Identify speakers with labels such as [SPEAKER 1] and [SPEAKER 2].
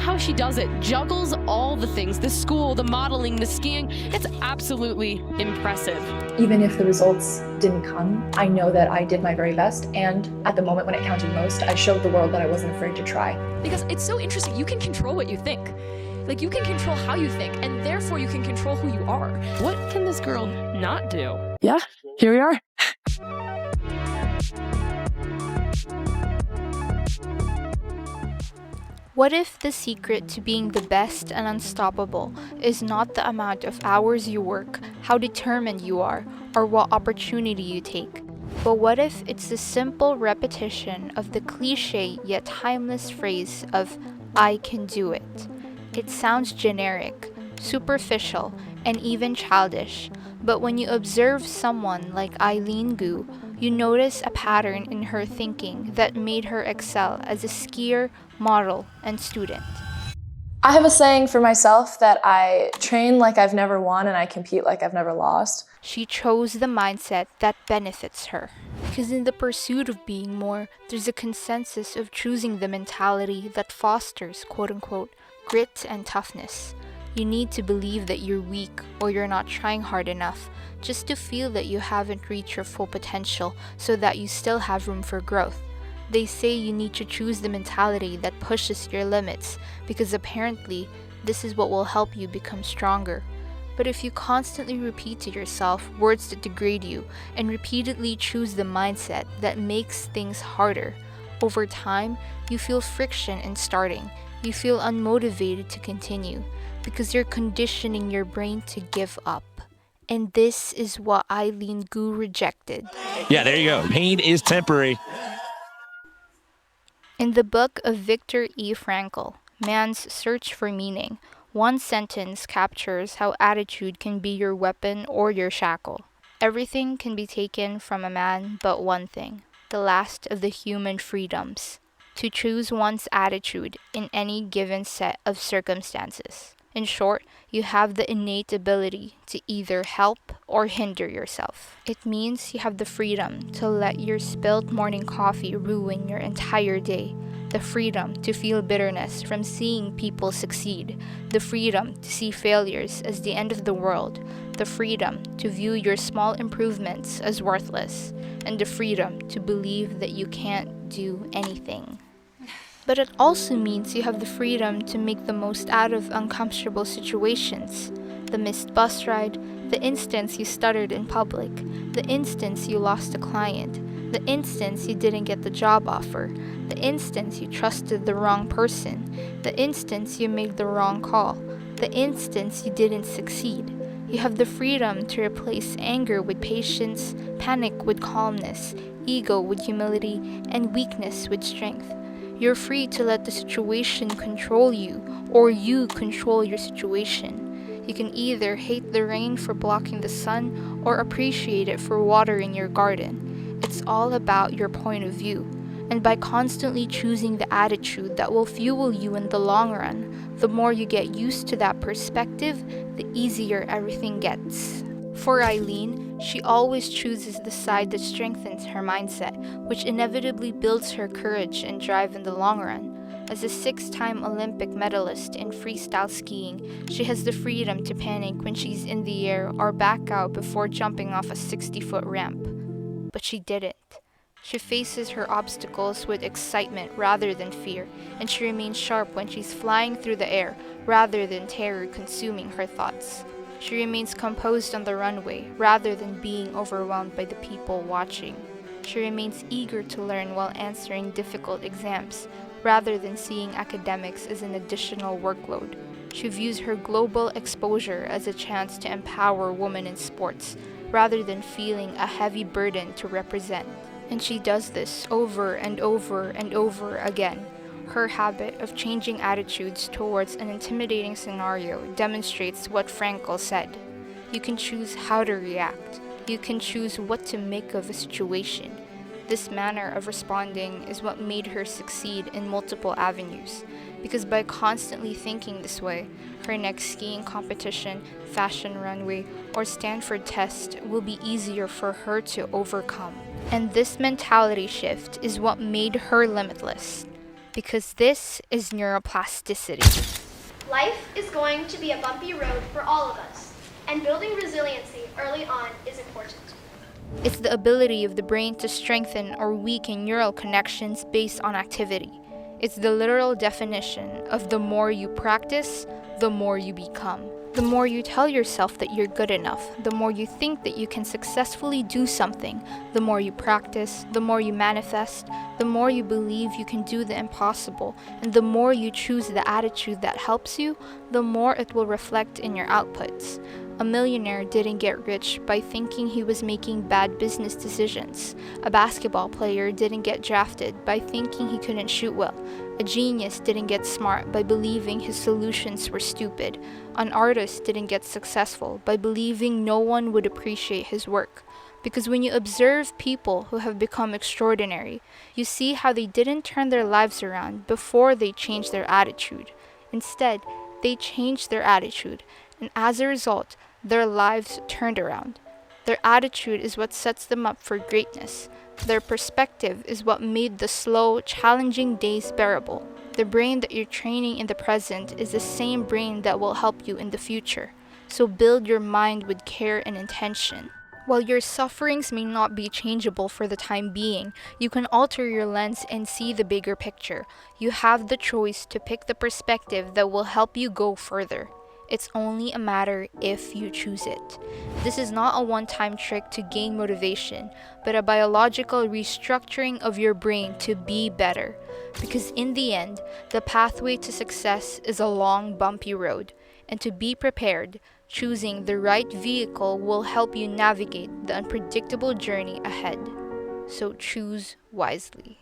[SPEAKER 1] how she does it. Juggles all the things, the school, the modeling, the skiing. It's absolutely impressive.
[SPEAKER 2] Even if the results didn't come, I know that I did my very best, and at the moment when it counted most, I showed the world that I wasn't afraid to try.
[SPEAKER 3] Because it's so interesting, you can control what you think. Like, you can control how you think, and therefore you can control who you are.
[SPEAKER 1] What can this girl not do?
[SPEAKER 4] Yeah, here we are.
[SPEAKER 5] What if the secret to being the best and unstoppable is not the amount of hours you work, how determined you are, or what opportunity you take? But what if it's the simple repetition of the cliche yet timeless phrase of, "I can do it"? It sounds generic, superficial, and even childish, but when you observe someone like Eileen Gu, you notice a pattern in her thinking that made her excel as a skier, model, and student.
[SPEAKER 6] I have a saying for myself that I train like I've never won and I compete like I've never lost.
[SPEAKER 5] She chose the mindset that benefits her. Because in the pursuit of being more, there's a consensus of choosing the mentality that fosters, quote-unquote, grit and toughness. You need to believe that you're weak or you're not trying hard enough, just to feel that you haven't reached your full potential so that you still have room for growth. They say you need to choose the mentality that pushes your limits, because apparently this is what will help you become stronger. But if you constantly repeat to yourself words that degrade you and repeatedly choose the mindset that makes things harder, over time you feel friction in starting. You feel unmotivated to continue because you're conditioning your brain to give up. And this is what Eileen Gu rejected.
[SPEAKER 4] Yeah, there you go. Pain is temporary.
[SPEAKER 5] In the book of Viktor E. Frankl, Man's Search for Meaning, one sentence captures how attitude can be your weapon or your shackle. Everything can be taken from a man but one thing, the last of the human freedoms: to choose one's attitude in any given set of circumstances. In short, you have the innate ability to either help or hinder yourself. It means you have the freedom to let your spilled morning coffee ruin your entire day, the freedom to feel bitterness from seeing people succeed, the freedom to see failures as the end of the world, the freedom to view your small improvements as worthless, and the freedom to believe that you can't do anything. But it also means you have the freedom to make the most out of uncomfortable situations. The missed bus ride, the instance you stuttered in public, the instance you lost a client, the instance you didn't get the job offer, the instance you trusted the wrong person, the instance you made the wrong call, the instance you didn't succeed. You have the freedom to replace anger with patience, panic with calmness, ego with humility, and weakness with strength. You're free to let the situation control you, or you control your situation. You can either hate the rain for blocking the sun, or appreciate it for watering your garden. It's all about your point of view. And by constantly choosing the attitude that will fuel you in the long run, the more you get used to that perspective, the easier everything gets. For Eileen, she always chooses the side that strengthens her mindset, which inevitably builds her courage and drive in the long run. As a 6-time Olympic medalist in freestyle skiing, she has the freedom to panic when she's in the air or back out before jumping off a 60-foot ramp. But she didn't. She faces her obstacles with excitement rather than fear, and she remains sharp when she's flying through the air rather than terror consuming her thoughts. She remains composed on the runway rather than being overwhelmed by the people watching. She remains eager to learn while answering difficult exams rather than seeing academics as an additional workload. She views her global exposure as a chance to empower women in sports rather than feeling a heavy burden to represent. And she does this over and over and over again. Her habit of changing attitudes towards an intimidating scenario demonstrates what Frankl said. You can choose how to react. You can choose what to make of a situation. This manner of responding is what made her succeed in multiple avenues, because by constantly thinking this way, her next skiing competition, fashion runway, or Stanford test will be easier for her to overcome. And this mentality shift is what made her limitless. because this is neuroplasticity.
[SPEAKER 7] Life is going to be a bumpy road for all of us, and building resiliency early on is important.
[SPEAKER 5] It's the ability of the brain to strengthen or weaken neural connections based on activity. It's the literal definition of the more you practice, the more you become. The more you tell yourself that you're good enough, the more you think that you can successfully do something, the more you practice, the more you manifest, the more you believe you can do the impossible, and the more you choose the attitude that helps you, the more it will reflect in your outputs. A millionaire didn't get rich by thinking he was making bad business decisions. A basketball player didn't get drafted by thinking he couldn't shoot well. A genius didn't get smart by believing his solutions were stupid. An artist didn't get successful by believing no one would appreciate his work. Because when you observe people who have become extraordinary, you see how they didn't turn their lives around before they changed their attitude. Instead, they changed their attitude, and as a result, their lives turned around. Their attitude is what sets them up for greatness. Their perspective is what made the slow, challenging days bearable. The brain that you're training in the present is the same brain that will help you in the future. So build your mind with care and intention. While your sufferings may not be changeable for the time being, you can alter your lens and see the bigger picture. You have the choice to pick the perspective that will help you go further. It's only a matter if you choose it. This is not a one-time trick to gain motivation, but a biological restructuring of your brain to be better. Because in the end, the pathway to success is a long, bumpy road. And to be prepared, choosing the right vehicle will help you navigate the unpredictable journey ahead. So choose wisely.